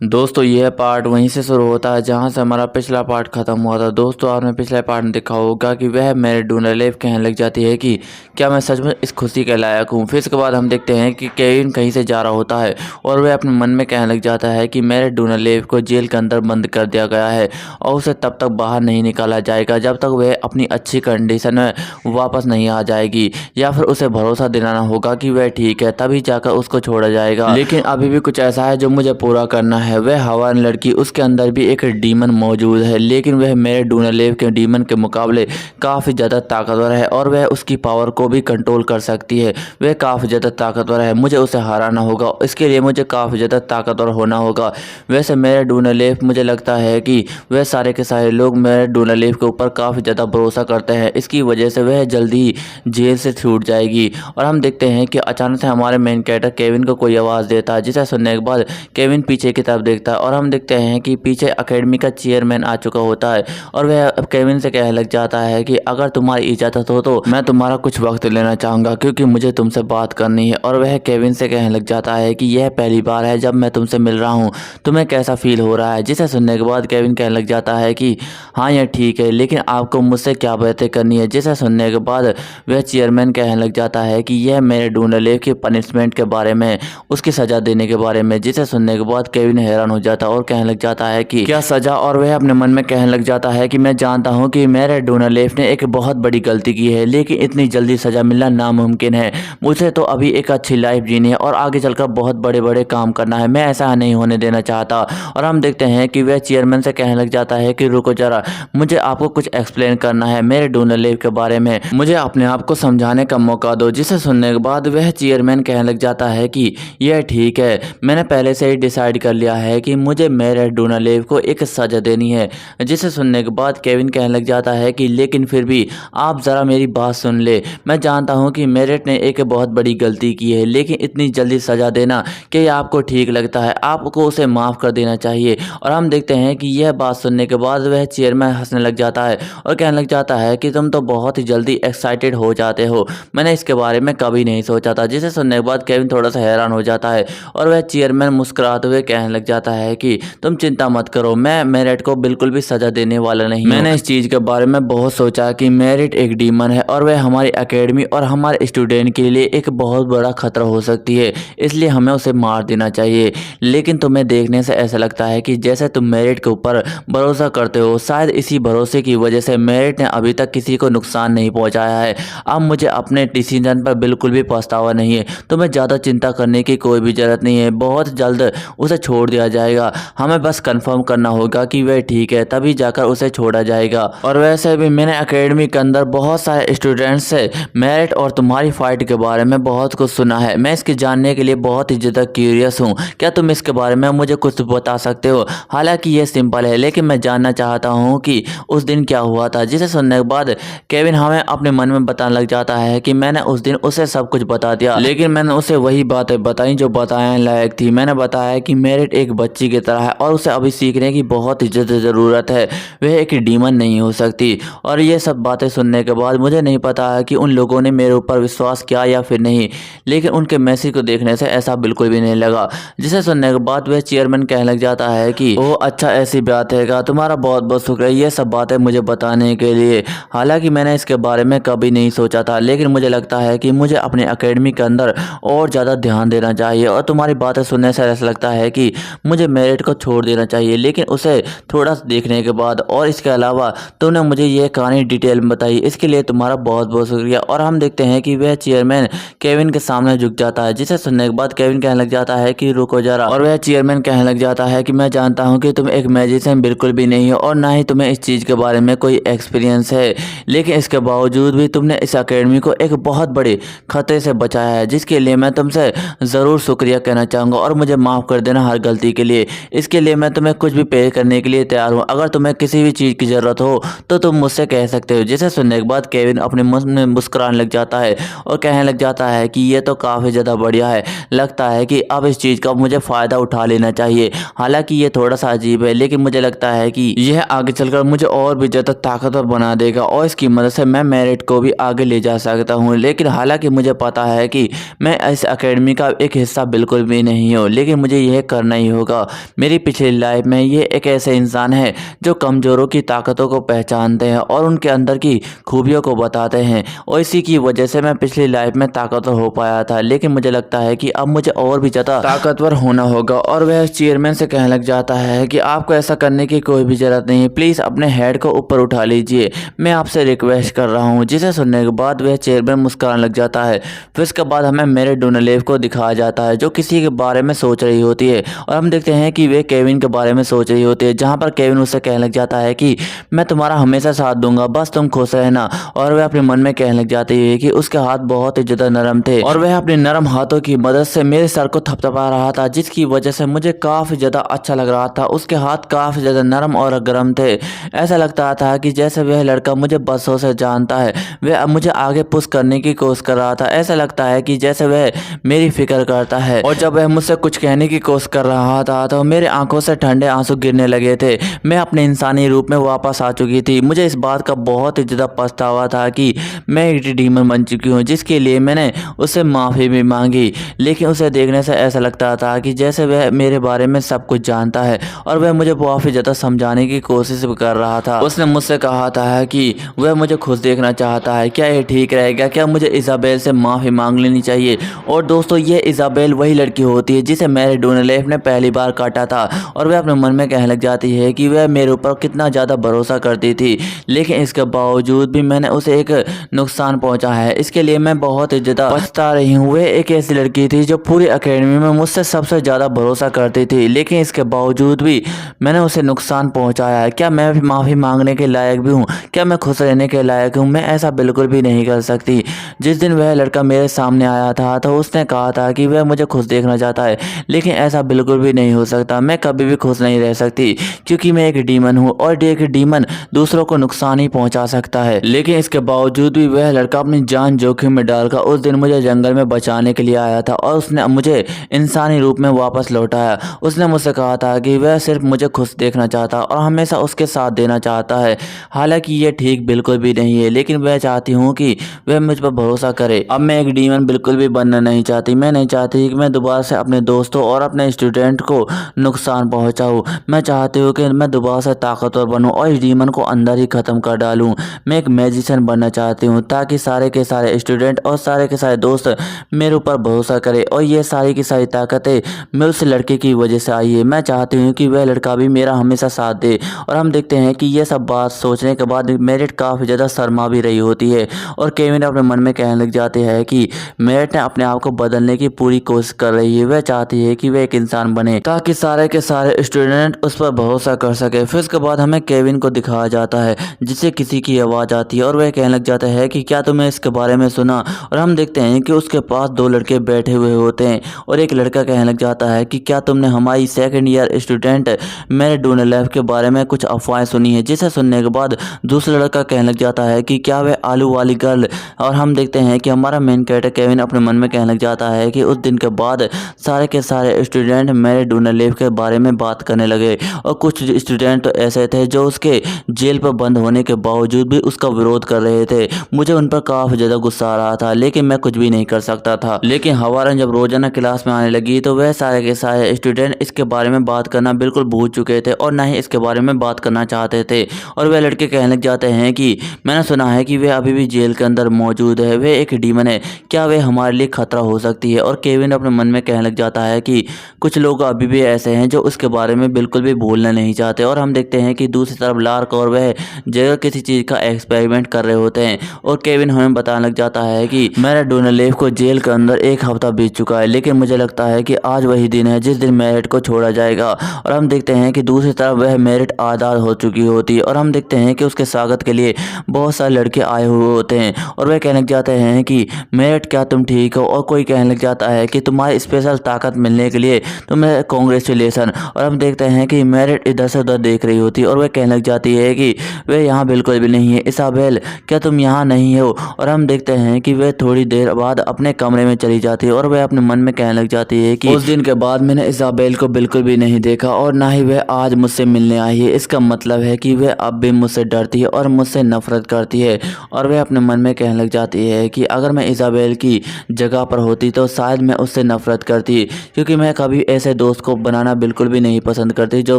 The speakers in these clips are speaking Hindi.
दोस्तों यह पार्ट वहीं से शुरू होता है जहां से हमारा पिछला पार्ट खत्म हुआ था। दोस्तों आपने पिछले पार्ट में देखा होगा कि वह मेरे डूनालेव कहने लग जाती है कि क्या मैं सच में इस खुशी के लायक हूं। फिर इसके बाद हम देखते हैं कि केविन कहीं से जा रहा होता है और वह अपने मन में कहने लग जाता है कि मेरे डूनालेव को जेल के अंदर बंद कर दिया गया है और उसे तब तक बाहर नहीं निकाला जाएगा जब तक वह अपनी अच्छी कंडीशन में वापस नहीं आ जाएगी, या फिर उसे भरोसा दिलाना होगा कि वह ठीक है, तभी जाकर उसको छोड़ा जाएगा। लेकिन अभी भी कुछ ऐसा है जो मुझे पूरा करना है। वह हवान लड़की, उसके अंदर भी एक डीमन मौजूद है, लेकिन वह मेरे डूनालेव के डीमन के मुकाबले काफ़ी ज़्यादा ताकतवर है और वह उसकी पावर को भी कंट्रोल कर सकती है। वह काफ़ी ज़्यादा ताकतवर है, मुझे उसे हराना होगा। इसके लिए मुझे काफ़ी ज़्यादा ताकतवर होना होगा। वैसे मेरे डूनालेव, मुझे लगता है कि वह सारे के सारे लोग मेरे डूनालेव के ऊपर काफ़ी ज़्यादा भरोसा करते हैं, इसकी वजह से वह जल्दी ही जेल से छूट जाएगी। और हम देखते हैं कि अचानक से हमारे मेन कैरेक्टर केविन को कोई आवाज़ देता है, जिसे सुनने के बाद केविन पीछे की तरफ देखता है और हम देखते हैं कि पीछे एकेडमी का चेयरमैन आ चुका होता है और वह केविन से कहने लग जाता है कि अगर तुम्हारी इजाज़त हो तो मैं तुम्हारा कुछ वक्त लेना चाहूँगा क्योंकि मुझे तुमसे बात करनी है। और वह केविन से कहने लग जाता है कि यह पहली बार है जब मैं तुमसे मिल रहा हूँ, तुम्हें कैसा फील हो रहा है। जिसे सुनने के बाद केविन कहने लग जाता है कि हाँ यह ठीक है, लेकिन आपको मुझसे क्या बातें करनी है। जिसे सुनने के बाद वह चेयरमैन कहने लग जाता है कि यह मेरे डूनालेव की पनिशमेंट के बारे में, उसकी सज़ा देने के बारे में। जिसे सुनने के बाद केविन हैरान हो जाता है और कहने लग जाता है कि क्या सज़ा। और वह अपने मन में कहने लग जाता है कि मैं जानता हूँ कि मेरे डूनालेव ने एक बहुत बड़ी गलती की है, लेकिन इतनी जल्दी सज़ा मिलना नामुमकिन है। मुझे तो अभी एक अच्छी लाइफ जीनी है और आगे चलकर बहुत बड़े बड़े काम करना है, मैं ऐसा नहीं होने देना चाहता। और हम देखते हैं कि वह चेयरमैन से कहने लग जाता है कि रुको जरा, मुझे आपको कुछ एक्सप्लेन करना है मेरे डूनालेव के बारे में, मुझे अपने आप को समझाने का मौका दो। जिसे सुनने के बाद वह चेयरमैन कहने लग जाता है कि यह ठीक है, मैंने पहले से ही डिसाइड कर लिया है कि मुझे मेरे डूनालेव को एक सज़ा देनी है। जिसे सुनने के बाद केविन कहने लग जाता है कि लेकिन फिर भी आप ज़रा मेरी बात सुन ले। मैं जानता हूँ कि मेरिट ने एक बहुत बड़ी गलती की है, लेकिन इतनी जल्दी सज़ा देना कि आपको ठीक लगता है, आपको उसे माफ़ कर देना चाहिए। और हम देखते हैं कि यह बात सुनने के बाद वह चेयरमैन हंसने लग जाता है और कहने लग जाता है कि तुम तो बहुत ही जल्दी एक्साइटेड हो जाते हो, मैंने इसके बारे में कभी नहीं सोचा था। जिसे सुनने के बाद केविन थोड़ा सा हैरान हो जाता है और वह चेयरमैन मुस्कुराते हुए कहने लग जाता है कि तुम चिंता मत करो, मैं मेरिट को बिल्कुल भी सज़ा देने वाला नहीं हूँ। मैंने इस चीज़ के बारे में बहुत सोचा कि मेरिट एक डीमन है और वह हमारी एकेडमी और हमारे स्टूडेंट के लिए एक बहुत बड़ा खतरा हो सकती है, इसलिए हमें उसे मार देना चाहिए। लेकिन तुम्हें देखने से ऐसा लगता है कि जैसे तुम मेरिट के ऊपर भरोसा करते हो, शायद इसी भरोसे की वजह से मेरिट ने अभी तक किसी को नुकसान नहीं पहुँचाया है। अब मुझे अपने डिसीजन पर बिल्कुल भी पछतावा नहीं है, तुम्हें ज़्यादा चिंता करने की कोई भी ज़रूरत नहीं है, बहुत जल्द उसे छोड़ दिया जाएगा। हमें बस कंफर्म करना होगा कि वह ठीक है, तभी जाकर उसे छोड़ा जाएगा। और वैसे भी मैंने एकेडमी के अंदर बहुत सारे स्टूडेंट्स से मेरिट और तुम्हारी फाइट के बारे में बहुत कुछ सुना है, मैं इसके जानने के लिए बहुत ही ज़्यादा क्यूरियस हूँ। क्या तुम इसके बारे में मुझे कुछ बता सकते हो? हालांकि ये सिंपल है, लेकिन मैं जानना चाहता हूँ कि उस दिन क्या हुआ था। जिसे सुनने के बाद केविन हमें अपने मन में बताने लग जाता है कि मैंने उस दिन उसे सब कुछ बता दिया, लेकिन मैंने उसे वही बातें बताई जो बताने लायक थी। मैंने बताया कि मेरिट एक बच्ची की तरह है और उसे अभी सीखने की बहुत ही ज़्यादा ज़रूरत है, वह एक डीमन नहीं हो सकती। और ये सब बातें सुनने के बाद मुझे नहीं पता है कि उन लोगों ने मेरे ऊपर विश्वास किया या फिर नहीं, लेकिन उनके मैसेज को देखने से ऐसा बिल्कुल भी नहीं लगा। जिसे सुनने के बाद वह चेयरमैन कहने लग जाता है कि ओह अच्छा, ऐसी बात है, तुम्हारा बहुत बहुत शुक्रिया ये सब बातें मुझे बताने के लिए। हालांकि मैंने इसके बारे में कभी नहीं सोचा था, लेकिन मुझे लगता है कि मुझे अपने एकेडमी के अंदर और ज़्यादा ध्यान देना चाहिए। और तुम्हारी बातें सुनने से ऐसा लगता है कि मुझे मेरिट को छोड़ देना चाहिए, लेकिन उसे थोड़ा देखने के बाद। और इसके अलावा तुमने मुझे ये कहानी डिटेल में बताई, इसके लिए तुम्हारा बहुत बहुत शुक्रिया। और हम देखते हैं कि वह चेयरमैन केविन के सामने झुक जाता है। जिसे सुनने के बाद केविन कहने लग जाता है कि रुको जरा, और वह चेयरमैन कहने लग जाता है कि मैं जानता हूँ कि तुम एक मैजिशियन बिल्कुल भी नहीं हो और ना ही तुम्हें इस चीज़ के बारे में कोई एक्सपीरियंस है, लेकिन इसके बावजूद भी तुमने इस एकेडमी को एक बहुत बड़े खतरे से बचाया है, जिसके लिए मैं तुमसे ज़रूर शुक्रिया कहना चाहूँगा और मुझे माफ़ कर देना हर गलती के लिए। इसके लिए मैं तुम्हें कुछ भी पे करने के लिए तैयार हूँ, अगर तुम्हें किसी भी चीज़ की ज़रूरत हो तो तुम मुझसे कह सकते हो। जिसे सुनने के बाद केविन अपने मुंह में मुस्कुराने लग जाता है और कहने लग जाता है कि ये तो काफ़ी ज़्यादा बढ़िया है, लगता है कि अब इस चीज़ का मुझे फ़ायदा उठा लेना चाहिए। हालांकि ये थोड़ा सा अजीब है, लेकिन मुझे लगता है कि यह आगे चलकर मुझे और भी ज़्यादा ताकतवर बना देगा और इसकी मदद से मैं मेरिट को भी आगे ले जा सकता हूँ। लेकिन हालांकि मुझे पता है कि मैं इस एकेडमी का एक हिस्सा बिल्कुल भी नहीं हूँ, लेकिन मुझे यह करना ही नहीं होगा। मेरी पिछली लाइफ में ये एक ऐसे इंसान है जो कमज़ोरों की ताकतों को पहचानते हैं और उनके अंदर की खूबियों को बताते हैं, और इसी की वजह से मैं पिछली लाइफ में ताकतवर हो पाया था। लेकिन मुझे लगता है कि अब मुझे और भी ज़्यादा ताकतवर होना होगा। और वह चेयरमैन से कहने लग जाता है कि आपको ऐसा करने की कोई भी ज़रूरत नहीं, प्लीज़ अपने हेड को ऊपर उठा लीजिए, मैं आपसे रिक्वेस्ट कर रहा हूँ। जिसे सुनने के बाद वह चेयरमैन मुस्कुराने लग जाता है। फिर इसके बाद हमें मेरे डोनालेव को दिखाया जाता है जो किसी के बारे में सोच रही होती है, और हम देखते हैं कि वे केविन के बारे में सोच रही होती है, जहाँ पर केविन उससे कहने लग जाता है कि मैं तुम्हारा हमेशा साथ दूंगा, बस तुम खुश रहना। और वह अपने मन में कहने लग जाती है कि उसके हाथ बहुत ही ज़्यादा नरम थे और वह अपने नरम हाथों की मदद से मेरे सर को थपथपा रहा था, जिसकी वजह से मुझे काफ़ी ज़्यादा अच्छा लग रहा था। उसके हाथ काफ़ी ज़्यादा नरम और गर्म थे। ऐसा लगता था कि जैसे वह लड़का मुझे बरसों से जानता है, वह अब मुझे आगे पुश करने की कोशिश कर रहा था। ऐसा लगता है कि जैसे वह मेरी फिक्र करता है, और जब वह मुझसे कुछ कहने की कोशिश कर रहा था तो मेरे आंखों से ठंडे आंसू गिरने लगे थे। मैं अपने इंसानी रूप में वापस आ चुकी थी। मुझे इस बात का बहुत ही ज़्यादा पछतावा था कि मैं एक डीमन बन चुकी हूँ, जिसके लिए मैंने उससे माफ़ी भी मांगी। लेकिन उसे देखने से ऐसा लगता था कि जैसे वह मेरे बारे में सब कुछ जानता है, और वह मुझे काफ़ी ज़्यादा समझाने की कोशिश भी कर रहा था। उसने मुझसे कहा था कि वह मुझे खुश देखना चाहता है, क्या ये ठीक रहेगा, क्या मुझे इज़ाबेल से माफ़ी मांग लेनी चाहिए। और दोस्तों, ये इज़ाबेल वही लड़की होती है जिसे मेरे डोनालेव ने पहली बार काटा था, और वह अपने मन में कहने लग जाती है कि वह मेरे ऊपर कितना ज़्यादा भरोसा करती थी, लेकिन इसके बावजूद भी मैंने उसे एक नुकसान पहुंचा है। इसके लिए मैं बहुत ही ज़्यादा पछता रही हूँ। वह एक ऐसी लड़की थी जो पूरी एकेडमी में मुझसे सबसे ज़्यादा भरोसा करती थी, लेकिन इसके बावजूद भी मैंने उसे नुकसान पहुंचाया है। क्या मैं माफ़ी मांगने के लायक भी हूँ? क्या मैं खुश रहने के लायक हूँ? मैं ऐसा बिल्कुल भी नहीं कर सकती। जिस दिन वह लड़का मेरे सामने आया था तो उसने कहा था कि वह मुझे खुश देखना चाहता है, लेकिन ऐसा बिल्कुल भी नहीं हो सकता। मैं कभी भी खुश नहीं रह सकती, क्योंकि मैं एक डीमन हूँ, और एक डीमन दूसरों को नुकसान ही पहुंचा सकता है। लेकिन इसके बावजूद भी वह लड़का अपनी जान जोखिम में डालकर उस दिन मुझे जंगल में बचाने के लिए आया था, और उसने मुझे इंसानी रूप में वापस लौटाया। उसने मुझसे कहा था कि वह सिर्फ मुझे खुश देखना चाहता और हमेशा उसके साथ देना चाहता है। हालांकि ये ठीक बिल्कुल भी नहीं है, लेकिन मैं चाहती हूँ कि वह मुझ पर भरोसा करे। अब मैं एक डीमन बिल्कुल भी बनना नहीं चाहती। मैं नहीं चाहती कि मैं दोबारा से अपने दोस्तों और अपने स्टूडेंट को नुकसान पहुँचाऊँ। मैं चाहती हूँ कि मैं दोबारा से ताकतवर बनूँ और इस डीमन को अंदर ही ख़त्म कर डालूँ। मैं एक मैजिशियन बनना चाहती हूँ, ताकि सारे के सारे स्टूडेंट और सारे के सारे दोस्त मेरे ऊपर भरोसा करें, और ये सारी की सारी ताकतें मैं उस लड़के की वजह से आई है। मैं चाहती हूँ कि वह लड़का भी मेरा हमेशा साथ दे। और हम देखते हैं कि ये सब बात सोचने के बाद मेरिट काफ़ी ज़्यादा शर्मा भी रही होती है, और केविन अपने मन में कहने लग जाते हैं कि मेरिट ने अपने आप को बदलने की पूरी कोशिश कर रही है। वह चाहती है कि वह एक इंसान बने, ताकि सारे के सारे स्टूडेंट उस पर भरोसा कर सके। फिर उसके बाद हमें केविन को दिखाया जाता है, जिससे किसी की आवाज़ आती है, और वह कहने लग जाता है कि क्या तुमने इसके बारे में सुना। और हम देखते हैं कि उसके पास दो लड़के बैठे हुए होते हैं, और एक लड़का कहने लग जाता है कि क्या तुमने हमारी सेकंड ईयर स्टूडेंट मेरे डोनालेव के बारे में कुछ अफवाहें सुनी है। जिसे सुनने के बाद दूसरा लड़का कहने लग जाता है कि क्या वह आलू वाली गर्ल। और हम देखते हैं कि हमारा मेन कैरेक्टर केविन अपने मन में कहने लग जाता है कि उस दिन के बाद सारे के सारे स्टूडेंट मेरे डोनालेव के बारे में बात करने लगे, और कुछ स्टूडेंट तो ऐसे थे जो उसके जेल पर बंद होने के बावजूद भी उसका विरोध कर रहे थे। मुझे उन पर काफ़ी ज़्यादा गुस्सा आ रहा था, लेकिन मैं कुछ भी नहीं कर सकता था। लेकिन हवारन जब रोजाना क्लास में आने लगी तो वह सारे के सारे स्टूडेंट इसके बारे में बात करना बिल्कुल भूल चुके थे, और ना ही इसके बारे में बात करना चाहते थे। और वह लड़के कहने लग जाते हैं कि मैंने सुना है कि वह अभी भी जेल के अंदर मौजूद है, वह एक डीमन है, क्या वह हमारे लिए खतरा हो सकती है। और केविन अपने मन में कहने लग जाता है कि कुछ लोग अभी भी ऐसे हैं जो उसके बारे में बिल्कुल भी भूलना नहीं चाहते। और हम देखते हैं कि दूसरी तरफ लार्क और वह जगह किसी चीज़ का एक्सपेरिमेंट कर रहे होते हैं, और केविन हमें बताने लग जाता है कि मेरे डोनालेव को जेल के अंदर एक हफ्ता बीत चुका है, लेकिन मुझे लगता है कि आज वही दिन है जिस दिन मेरिट को छोड़ा जाएगा। और हम देखते हैं कि दूसरी तरफ वह मेरिट आज़ाद हो चुकी होती है, और हम देखते हैं कि उसके स्वागत के लिए बहुत सारे लड़के आए हुए होते हैं, और वह कहने लग जाते हैं कि मेरिट क्या तुम ठीक हो। और कोई कहने लग जाता है कि तुम्हारी स्पेशल ताकत मिलने के लिए तुम्हें कांग्रेचुलेसन। और हम देखते हैं कि मेरिट इधर से उधर देख रही होती है, और वह कहने लग जाती है कि वह यहाँ बिल्कुल भी नहीं है। इसाबेल, क्या तुम यहाँ नहीं हो। और हम देखते हैं कि वह थोड़ी देर बाद अपने कमरे में चली जाती है, और वह अपने मन में कहने लग जाती है कि उस दिन के बाद मैंने इसाबेल को बिल्कुल भी नहीं देखा, और ना ही वह आज मुझसे मिलने आई है। इसका मतलब है कि वह अब भी मुझसे डरती है और मुझसे नफरत करती है। और वह अपने मन में कहने लग जाती है कि अगर मैं इसाबेल की जगह पर होती तो शायद मैं उससे नफरत करती, क्योंकि मैं कभी ऐसे दोस्त को बनाना बिल्कुल भी नहीं पसंद करती जो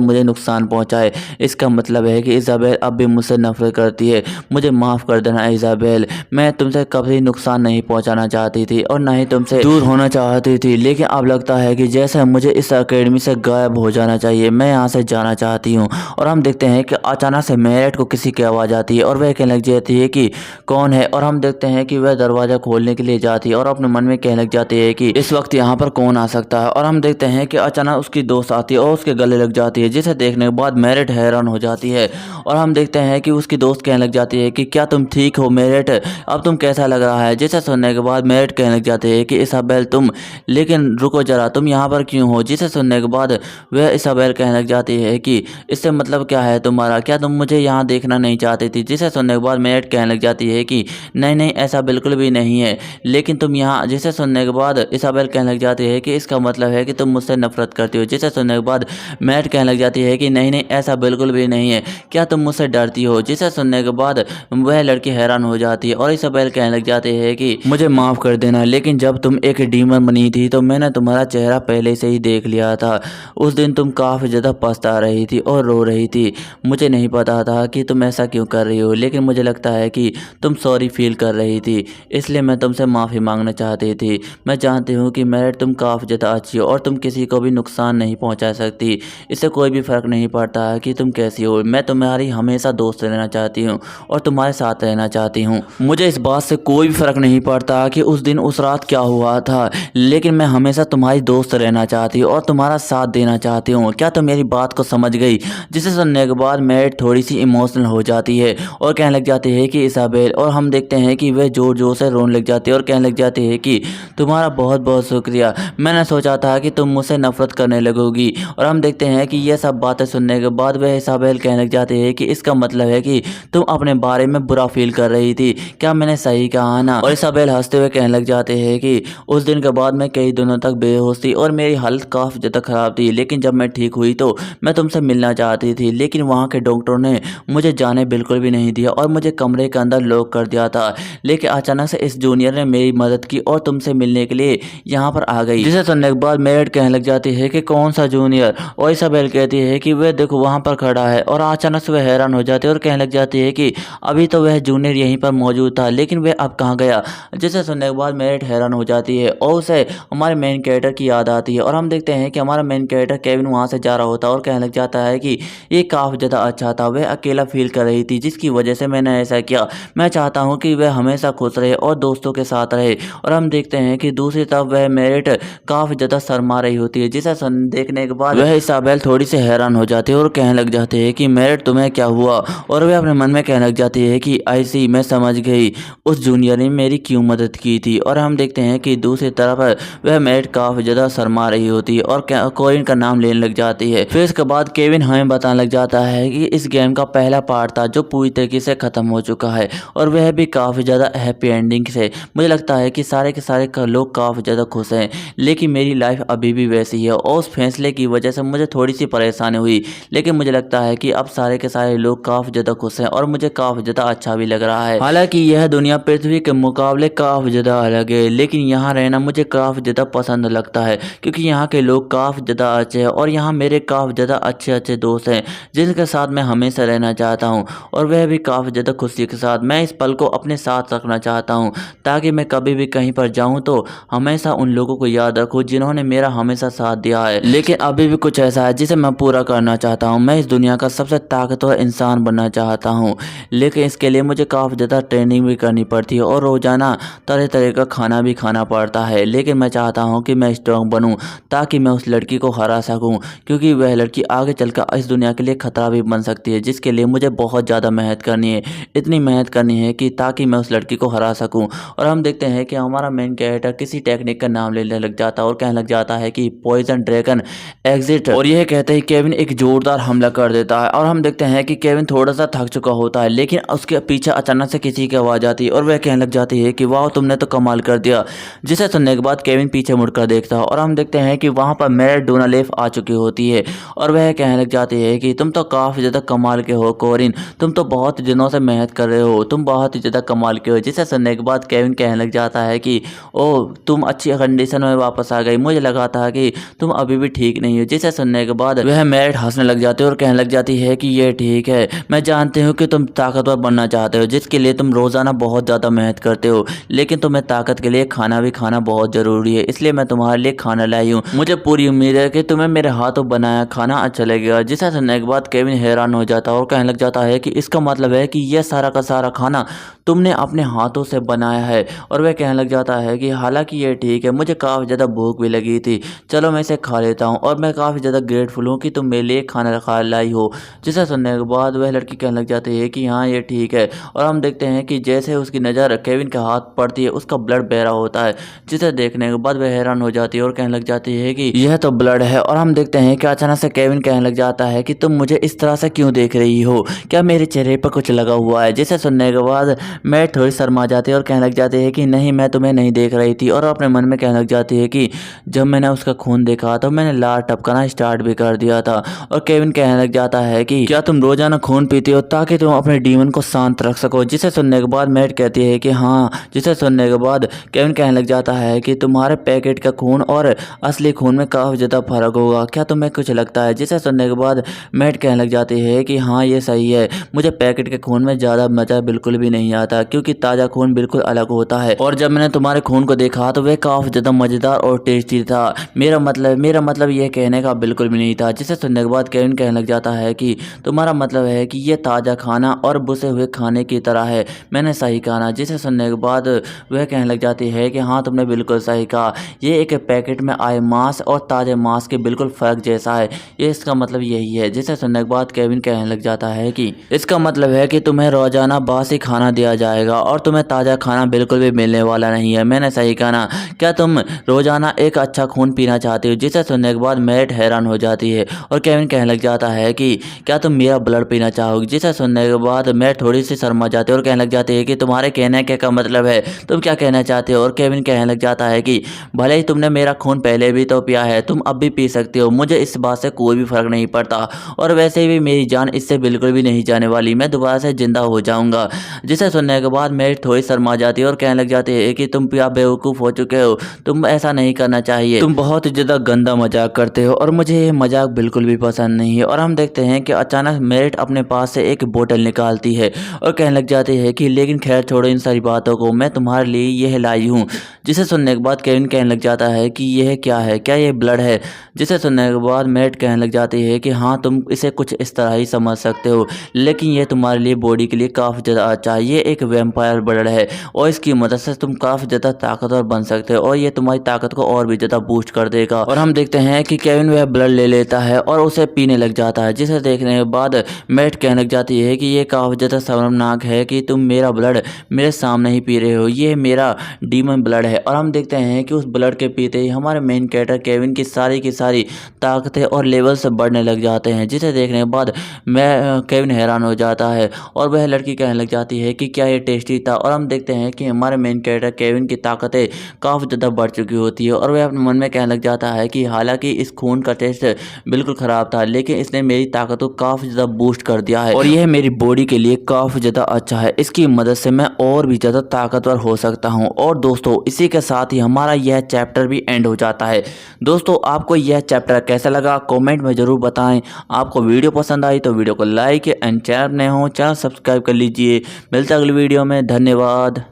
मुझे नुकसान पहुंचाए। इसका मतलब है कि इज़ाबेल अब भी मुझसे नफरत करती है। मुझे माफ़ कर देना इज़ाबेल, मैं तुमसे कभी नुकसान नहीं पहुंचाना चाहती थी और ना ही तुमसे दूर होना चाहती थी, लेकिन अब लगता है कि जैसे मुझे इस अकेडमी से गायब हो जाना चाहिए, मैं यहाँ से जाना चाहती हूँ। और हम देखते हैं कि अचानक से मेरेट को किसी की आवाज़ आती है और वह कहने लग जाती है कि कौन है। और हम देखते हैं कि वह दरवाज़ा खोलने के लिए जाती है और अपने मन में कहने लग जाती है कि इस वक्त यहाँ पर कौन आ सकता है। और हम देखते हैं कि अचानक उसकी दोस्त आती है और उसके गले लग जाती है, जिसे देखने के बाद मेरेट हैरान हो जाती है। और हम देखते हैं कि उसकी दोस्त कहने लग जाती है कि क्या तुम ठीक हो मेरेट, अब तुम कैसा लग रहा है। जिसे सुनने के बाद मेरेट कहने लग जाती है कि इज़ाबेल तुम, लेकिन रुको जरा, तुम यहाँ पर क्यों हो। जिसे सुनने के बाद वह इज़ाबेल कहने लग जाती है कि इससे मतलब क्या है तुम्हारा, क्या तुम मुझे यहाँ देखना नहीं चाहती थी। जिसे सुनने के बाद मेरेट कहने लग जाती है कि नहीं नहीं, ऐसा बिल्कुल भी नहीं है, लेकिन तुम यहाँ। जिसे सुनने के बाद इज़ाबेल कहने लग जाती है कि इसका मतलब है कि तुम मुझसे नफरत करती हो। जिसे सुनने के बाद मेरेट कहने लग जाती है कि नहीं नहीं, ऐसा बिल्कुल भी नहीं है, क्या तुम मुझसे डरती हो। जिसे सुनने के बाद वह लड़की हैरान हो जाती है और इज़ाबेल कहने लग जाती है कि मुझे माफ़ कर देना, लेकिन जब तुम एक डीमन बनी थी तो मैंने तुम्हारा चेहरा पहले से ही देख लिया था। उस दिन तुम काफ़ी ज़्यादा पछता रही थी और रो रही थी। मुझे नहीं पता था कि तुम ऐसा क्यों कर रही हो, लेकिन मुझे लगता है कि तुम सॉरी फील कर रही थी, इसलिए मैं तुमसे माफ़ी मांगना चाहती थी। मैं जानती हूँ कि मेरिट तुम काफ़ी ज़्यादा अच्छी हो और तुम किसी को भी नुकसान नहीं पहुँचा सकती। इससे कोई भी फ़र्क नहीं पड़ता कि तुम कैसी हो। मैं तुम्हारी हमेशा दोस्त रहना चाहती हूँ और तुम्हारे साथ रहना चाहती हूँ। मुझे इस बात से कोई भी फ़र्क नहीं पड़ता कि उस दिन उस रात क्या हुआ था, लेकिन मैं हमेशा तुम्हारी दोस्त रहना चाहती हूँ और तुम्हारा साथ देना चाहती हूँ। क्या तुम मेरी बात को समझ गई। जिसे सुनने के बाद मेरिट थोड़ी सी इमोशनल हो जाती है और कहने लग जाती है कि इज़ाबेल, और हम देखते हैं कि वह जोर जोर से रोने लग जाती है और कहने लग जाती है कि तुम्हारा बहुत बहुत शुक्रिया, मैंने सोचा था कि तुम मुझसे नफरत करने लगोगी। और हम देखते हैं कि यह सब बातें सुनने के बाद वह इज़ाबेल कहने लग जाती है कि इसका मतलब है कि तुम अपने बारे में बुरा फील कर रही थी, क्या मैंने सही कहा ना। और इज़ाबेल हंसते हुए कहने लग जाते हैं कि उस दिन के बाद मैं कई दिनों तक बेहोश थी और मेरी हालत काफ़ी ज़्यादा ख़राब थी, लेकिन जब मैं ठीक हुई तो मैं तुमसे मिलना चाहती थी, लेकिन वहाँ के डॉक्टरों ने मुझे जाने बिल्कुल भी नहीं दिया और मुझे कमरे के अंदर लॉक कर दिया था। लेकिन अचानक से इस जूनियर ने मेरी मदद की और तुमसे मिलने के लिए यहाँ पर आ गई। जिसे सुनने के बाद मेरिट कहने लग जाती है कि कौन सा जूनियर। और इज़ाबेल कहती है कि वह देखो वहाँ पर खड़ा है। और अचानक से वह हैरान हो जाती है और कहने लग जाती है कि अभी तो वह जूनियर यहीं पर मौजूद था, लेकिन वह अब कहाँ गया। जिसे सुनने के बाद मेरिट हैरान हो जाती है और उसे हमारे मेन कैरेक्टर की याद आती है। और हम देखते हैं कि हमारा मेन कैरेक्टर केविन वहाँ से जा रहा होता है और कहने लग जाता है कि ये काफ़ी ज़्यादा अच्छा था, वह अकेला फील कर रही थी जिसकी वजह से मैंने ऐसा किया। मैं चाहता हूँ कि वह हमेशा खुश रहे और दोस्तों के साथ रहे। और हम देखते हैं कि दूसरी तरफ वह मेरिट काफ़ी ज़्यादा शर्मा रही होती है, जिसे देखने के बाद वह इज़ाबेल थोड़ी सी हैरान हो जाती है और कहने लग जाती है कि मेरिट तुम्हें क्या हुआ। और वह अपने मन में कहने लग जाती है कि ऐसी मैं समझ गई, उस जूनियर ने मेरी क्यों मदद की थी। और हम देखते हैं कि दूसरी तरफ वह मेरिट काफ़ी ज़्यादा शर्मा रही होती है और कोरिन का नाम लेने लग जाती है। फिर इसके बाद केविन हमें बताने लग जाता है कि इस गेम का पहला पार्ट था जो पूरी तरीके से ख़त्म हो चुका है और वह भी काफ़ी ज़्यादा हैप्पी एंडिंग से। मुझे लगता है कि सारे के सारे लोग काफ़ी ज़्यादा खुश हैं, लेकिन मेरी लाइफ अभी भी वैसी है और उस फैसले की वजह से मुझे थोड़ी सी परेशानी हुई, लेकिन मुझे लगता है कि अब सारे के सारे लोग काफ़ी ज़्यादा खुश हैं और मुझे काफ़ी ज़्यादा अच्छा भी लग रहा है। हालांकि यह दुनिया पृथ्वी के मुकाबले काफ़ी ज़्यादा अलग है, लेकिन यहाँ रहना मुझे काफ़ी ज़्यादा पसंद लगता है क्योंकि यहाँ के लोग काफ़ी ज़्यादा अच्छे हैं और यहाँ मेरे काफ़ी ज़्यादा अच्छे अच्छे दोस्त हैं जिनके साथ मैं हमेशा रहना चाहता हूँ और वह भी काफ़ी ज़्यादा खुशी के साथ। मैं इस पल को अपने साथ रखना चाहता हूँ ताकि मैं कभी भी कहीं पर जाऊँ तो हमेशा उन लोगों को याद रखूँ जिन्होंने मेरा हमेशा साथ दिया है। लेकिन अभी भी कुछ ऐसा है जिसे मैं पूरा करना चाहता हूँ। मैं इस दुनिया का सबसे ताकतवर इंसान बनना चाहता हूँ, लेकिन इसके लिए मुझे काफ़ी ज़्यादा ट्रेनिंग भी करनी पड़ती है और रोज़ाना तरह तरह का खाना भी खाना पड़ता है। लेकिन मैं चाहता हूँ कि मैं स्ट्रॉन्ग बनूँ ताकि मैं उस लड़की को हरा सकूँ, क्योंकि वह लड़की आगे चलकर इस दुनिया के लिए खतरा भी बन सकती है, जिसके लिए मुझे बहुत ज़्यादा मेहनत करनी है। इतनी मेहनत करनी है कि ताकि मैं उस लड़की को हरा सकूं। और हम देखते हैं कि हमारा मेन कैरेक्टर किसी टेक्निक का नाम लेने लग जाता है और कहने लग जाता है कि पॉइजन ड्रैगन एग्जिट। और यह कहते ही केविन एक जोरदार हमला कर देता है और हम देखते हैं कि केविन थोड़ा सा थक चुका होता है, लेकिन उसके पीछे अचानक से किसी की आवाज़ आती है और वह कहने लग जाती है कि वाह तुमने तो कमाल कर दिया। जिसे सुनने के बाद केविन पीछे मुड़कर देखता है और हम देखते हैं कि वहाँ पर मेरिट डोनालेफ आ चुकी होती है और वह कहने लग जाती है कि तुम तो काफ़ी ज़्यादा कमाल के हो कोरिन, तुम तो बहुत दिनों से मेहनत कर रहे हो, तुम बहुत ही ज़्यादा कमाल के हो। जिसे सुनने के बाद केविन कहने लग जाता है कि ओह तुम अच्छी कंडीशन में वापस आ गई, मुझे लगा था कि तुम अभी भी ठीक नहीं हो। जिसे सुनने के बाद वह मेरिट हंसने लग जाती है और कहने लग जाती है कि ये ठीक है, मैं जानती हूँ कि तुम ताकतवर बनना चाहते हो, जिसके लिए तुम रोजाना बहुत ज़्यादा मेहनत करते हो, लेकिन तुम्हें ताकत के लिए खाना भी खाना बहुत ज़रूरी है, इसलिए मैं तुम्हारे लिए खाना लाई हूँ। मुझे पूरी उम्मीद है कि तुम्हें मेरे हाथों बनाया खाना अच्छा लगेगा। जिसे सुनने के बाद केविन हैरान हो जाता है और कहने लग जाता है कि इसका मतलब है कि यह सारा का सारा खाना तुमने अपने हाथों से बनाया है। और वह कहने लग जाता है कि हालांकि ये ठीक है, मुझे काफ़ी ज़्यादा भूख भी लगी थी, चलो मैं इसे खा लेता हूँ, और मैं काफ़ी ज़्यादा ग्रेटफुल हूँ कि तुम मेरे लिए खाना खा लाई हो। जिसे सुनने के बाद वह लड़की कहने लग जाती है कि हाँ ये ठीक है। और हम देखते हैं कि जैसे उसकी नज़र केविन के हाथ पड़ती है, उसका ब्लड बह रहा होता है, जिसे देखने के बाद वह हैरान हो जाती है और कहने लग जाती है कि यह तो ब्लड है। और हम देखते हैं कि अचानक से केविन कहने लग जाता है कि तुम मुझे इस तरह से क्यों देख रही हो, क्या मेरे चेहरे पर कुछ लगा हुआ है। जिसे सुनने के बाद मैं थोड़ी शर्मा जाती है और कहने लग जाती है कि नहीं, मैं तुम्हें नहीं देख रही थी। और अपने मन में कहने लग जाती है कि जब मैंने उसका खून देखा तो मैंने लार टपकाना स्टार्ट भी कर दिया था। और केविन कहने लग जाता है कि क्या तुम रोजाना खून पीती हो ताकि तुम अपने डीमन को शांत रख सको। जिसे सुनने के बाद मैट कहती है कि हाँ। जिसे सुनने के बाद केविन कहने लग जाता है कि तुम्हारे पैकेट का खून और असली खून में काफ़ी ज़्यादा फर्क होगा, क्या तुम्हें कुछ लगता है। जिसे सुनने के बाद मैट कहने लग जाती है कि हाँ ये सही है, मुझे पैकेट के खून में ज़्यादा मज़ा बिल्कुल भी नहीं आता, क्योंकि ताज़ा खून बिल्कुल अलग होता है, और जब मैंने तुम्हारे खून को देखा तो वह काफ़ी ज़्यादा मज़ेदार और टेस्टी था। मेरा मतलब यह कहने का बिल्कुल भी नहीं था। जिसे सुनने के बाद केविन कहने लग जाता है कि तुम्हारा मतलब है कि यह ताज़ा खाना और बुसे हुए खाने की तरह है, मैंने सही कहा ना। जिसे सुनने के बाद वह कहने लग जाती है कि हाँ तुमने बिल्कुल सही कहा, ये एक पैकेट में आए मांस और ताज़े मांस के बिल्कुल फ़र्क जैसा है, ये इसका मतलब यही है। जिसे सुनने के बाद केविन कहने लग जाता है कि इसका मतलब है कि तुम्हें रोजाना बासी खाना दिया जाएगा और तुम्हें ताज़ा खाना बिल्कुल भी मिलने वाला नहीं है, मैंने सही कहा ना। क्या तुम रोजाना एक अच्छा खून पीना चाहती हो। जिसे सुनने के बाद मैट हैरान हो जाती है और केविन कहने लग जाता है कि क्या तुम मेरा ब्लड पीना चाहोगी। जिसे सुनने के बाद मैट थोड़ी सी शर्मा जाती है और कहने लग जाती है कि तुम्हारे कहने के का मतलब है, तुम क्या कहना चाहते हो। और केविन कहने लग जाता है कि भले ही तुमने मेरा खून पहले भी तो पिया है, तुम अब भी पी सकती हो, मुझे इस बात से कोई भी फर्क नहीं पड़ता, और वैसे भी मेरी जान इससे बिल्कुल भी नहीं जाने वाली, मैं दोबारा से जिंदा हो जाऊंगा। जिसे सुनने के बाद मेरी थोड़ी शर्मा जाती है और कहने लग जाती है कि तुम क्या बेवकूफ़ हो चुके हो, तुम ऐसा नहीं करना चाहिए, तुम बहुत ज़्यादा गंदा मजाक करते हो और मुझे ये मजाक बिल्कुल भी पसंद नहीं है। और हम देखते हैं कि अचानक मेरिट अपने पास से एक बोतल निकालती है और कहने लग जाती है कि लेकिन खैर छोड़ो इन सारी बातों को, मैं तुम्हारे लिए यह लाई हूँ। जिसे सुनने के बाद केविन कहने लग जाता है कि यह क्या है, क्या ये ब्लड है। जिसे सुनने के बाद मेरिट कहने लग जाती है कि हाँ तुम इसे कुछ इस तरह ही समझ सकते हो, लेकिन ये तुम्हारे लिए बॉडी के लिए काफ़ी ज़्यादा अच्छा है, ये एक वैम्पायर ब्लड है और इसकी मदद से तुम काफ़ी ज़्यादा ताकतवर बन सकते हो और ये तुम्हारी ताकत को और भी ज़्यादा बूस्ट कर देगा। और हम देखते हैं कि केविन वह ब्लड ले लेता है और उसे पीने लग जाता है। जिसे देखने के बाद मेरिट कहने लग जाती है कि ये काफ़ी ज़्यादा शर्मनाक है कि तुम मेरा ब्लड मेरे सामने ही पी रहे हो, ये मेरा डीमन ब्लड है। और हम देखते हैं कि उस ब्लड के पीते ही हमारे मेन कैरेक्टर केविन की सारी ताकतें और लेवल्स बढ़ने लग जाते हैं। जिसे देखने के बाद मैं केविन हैरान हो जाता है और वह लड़की कहने लग जाती है कि क्या ये टेस्टी था। और हम देखते हैं कि हमारे मेन कैरेक्टर केविन की ताकतें काफ़ी ज़्यादा बढ़ चुकी होती है और वह अपने मन में कहने लग जाता है कि हालांकि इस खून का टेस्ट बिल्कुल ख़राब था, लेकिन इसने मेरी ताकत को काफ़ी ज़्यादा बूस्ट कर दिया है और यह मेरी बॉडी के लिए काफ़ी ज़्यादा अच्छा है, इसकी मदद से मैं और भी ज़्यादा ताकतवर हो सकता हूँ। और दोस्तों इसी के साथ ही हमारा यह चैप्टर भी एंड हो जाता है। दोस्तों आपको यह चैप्टर कैसा लगा कमेंट में ज़रूर बताएं। आपको वीडियो पसंद आई तो वीडियो को लाइक एंड चैनल नए हो चैनल सब्सक्राइब कर लीजिए। मिलते हैं अगली वीडियो में, धन्यवाद।